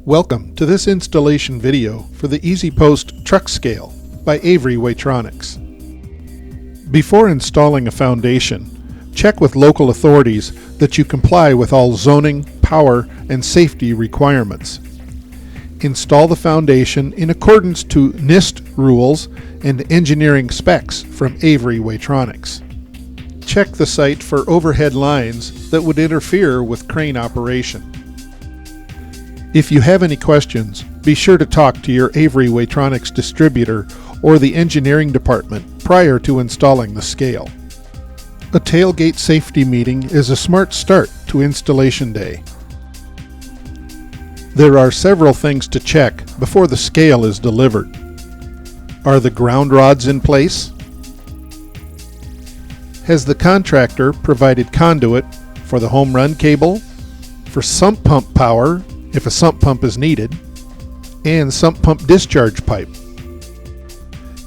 Welcome to this installation video for the Easy Post Truck Scale by Avery Weigh Tronix. Before installing a foundation, check with local authorities that you comply with all zoning, power, and safety requirements. Install the foundation in accordance to NIST rules and engineering specs from Avery Weigh Tronix. Check the site for overhead lines that would interfere with crane operation. If you have any questions, be sure to talk to your Avery Weigh Tronix distributor or the engineering department prior to installing the scale. A tailgate safety meeting is a smart start to installation day. There are several things to check before the scale is delivered. Are the ground rods in place? Has the contractor provided conduit for the home run cable, for sump pump power if a sump pump is needed, and sump pump discharge pipe?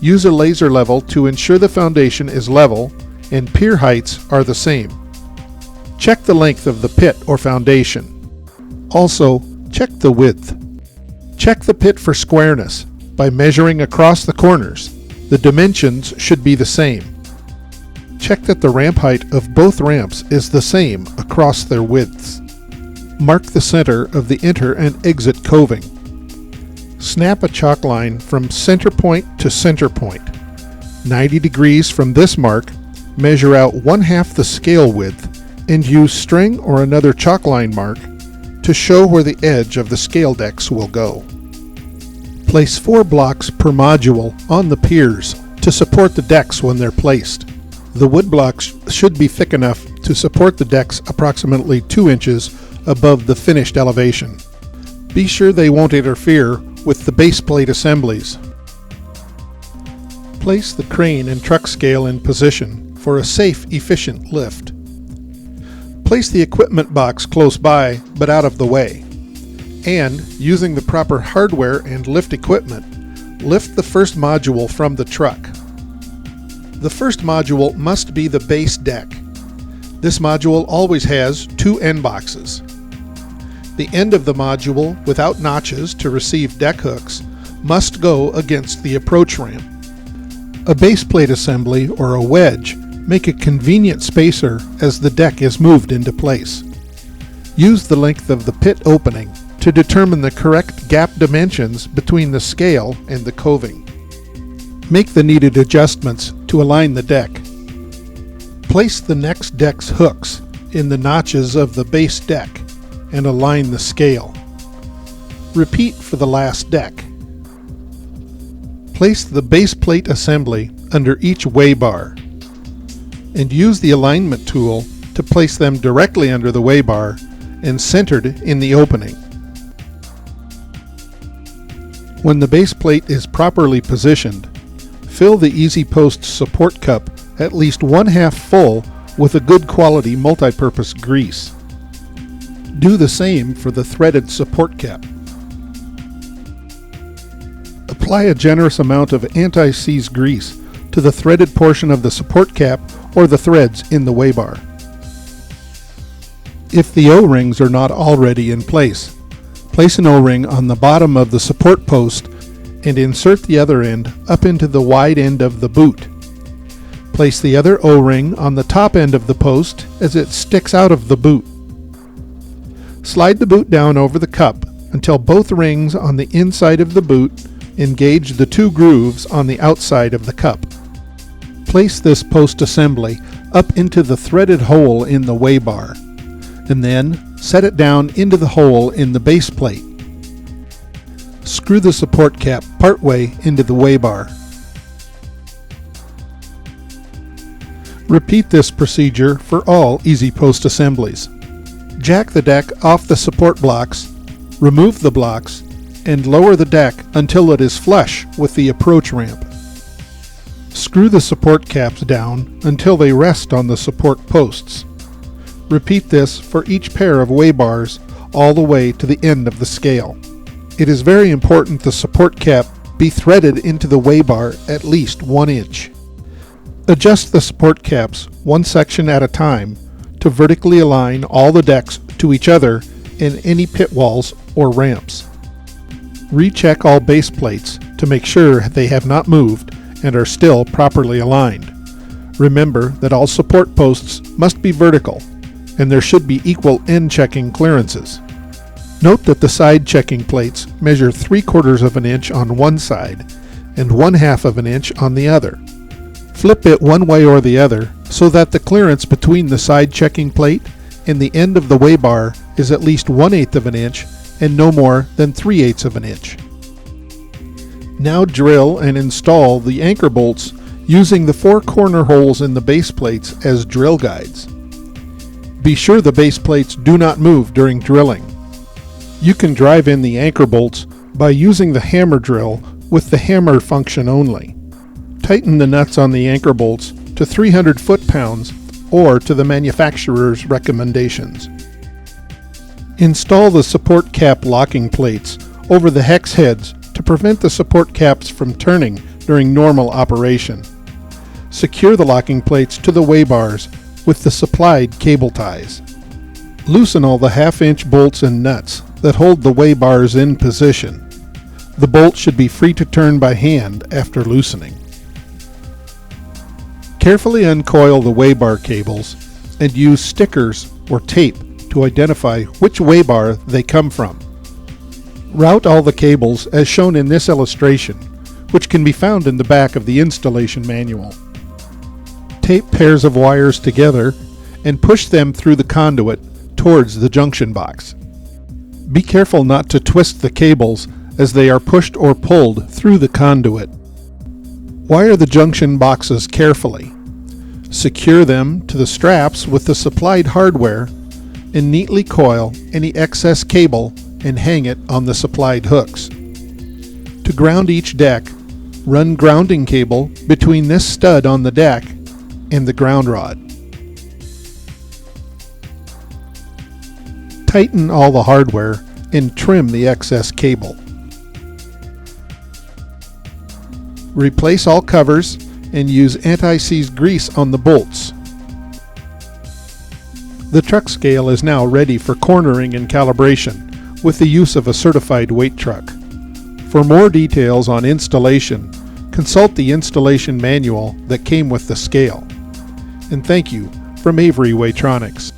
Use a laser level to ensure the foundation is level and pier heights are the same. Check the length of the pit or foundation. Also, check the width. Check the pit for squareness by measuring across the corners. The dimensions should be the same. Check that the ramp height of both ramps is the same across their widths. Mark the center of the enter and exit coving. Snap a chalk line from center point to center point. 90 degrees from this mark, measure out 1/2 the scale width and use string or another chalk line mark to show where the edge of the scale decks will go. Place 4 blocks per module on the piers to support the decks when they're placed. The wood blocks should be thick enough to support the decks approximately 2 inches above the finished elevation. Be sure they won't interfere with the base plate assemblies. Place the crane and truck scale in position for a safe, efficient lift. Place the equipment box close by but out of the way. And, using the proper hardware and lift equipment, lift the first module from the truck. The first module must be the base deck. This module always has 2 end boxes. The end of the module, without notches to receive deck hooks, must go against the approach ramp. A base plate assembly or a wedge make a convenient spacer as the deck is moved into place. Use the length of the pit opening to determine the correct gap dimensions between the scale and the coving. Make the needed adjustments to align the deck. Place the next deck's hooks in the notches of the base deck and align the scale. Repeat for the last deck. Place the base plate assembly under each weigh bar and use the alignment tool to place them directly under the weigh bar and centered in the opening. When the base plate is properly positioned, fill the Easy Post support cup at least 1/2 full with a good quality multi-purpose grease. Do the same for the threaded support cap. Apply a generous amount of anti-seize grease to the threaded portion of the support cap or the threads in the weigh bar. If the O-rings are not already in place, place an O-ring on the bottom of the support post and insert the other end up into the wide end of the boot. Place the other O-ring on the top end of the post as it sticks out of the boot. Slide the boot down over the cup until both rings on the inside of the boot engage the 2 grooves on the outside of the cup. Place this post assembly up into the threaded hole in the weigh bar, and then set it down into the hole in the base plate. Screw the support cap partway into the weigh bar. Repeat this procedure for all Easy Post assemblies. Jack the deck off the support blocks, remove the blocks, and lower the deck until it is flush with the approach ramp. Screw the support caps down until they rest on the support posts. Repeat this for each pair of weigh bars all the way to the end of the scale. It is very important the support cap be threaded into the weigh bar at least 1 inch. Adjust the support caps one section at a time to vertically align all the decks to each other and any pit walls or ramps. Recheck all base plates to make sure they have not moved and are still properly aligned. Remember that all support posts must be vertical, and there should be equal end checking clearances. Note that the side checking plates measure 3/4 of an inch on one side and 1/2 of an inch on the other. Flip it one way or the other so that the clearance between the side checking plate and the end of the weigh bar is at least 1/8 of an inch and no more than 3/8 of an inch. Now drill and install the anchor bolts using the 4 corner holes in the base plates as drill guides. Be sure the base plates do not move during drilling. You can drive in the anchor bolts by using the hammer drill with the hammer function only. Tighten the nuts on the anchor bolts to 300 foot-pounds or to the manufacturer's recommendations. Install the support cap locking plates over the hex heads to prevent the support caps from turning during normal operation. Secure the locking plates to the weigh bars with the supplied cable ties. Loosen all the 1/2 inch bolts and nuts that hold the weigh bars in position. The bolt should be free to turn by hand after loosening. Carefully uncoil the weigh bar cables and use stickers or tape to identify which weigh bar they come from. Route all the cables as shown in this illustration, which can be found in the back of the installation manual. Tape pairs of wires together and push them through the conduit towards the junction box. Be careful not to twist the cables as they are pushed or pulled through the conduit. Wire the junction boxes carefully. Secure them to the straps with the supplied hardware and neatly coil any excess cable and hang it on the supplied hooks. To ground each deck, run grounding cable between this stud on the deck and the ground rod. Tighten all the hardware and trim the excess cable. Replace all covers and use anti-seize grease on the bolts. The truck scale is now ready for cornering and calibration with the use of a certified weight truck. For more details on installation, consult the installation manual that came with the scale. And thank you from Avery Weigh Tronix.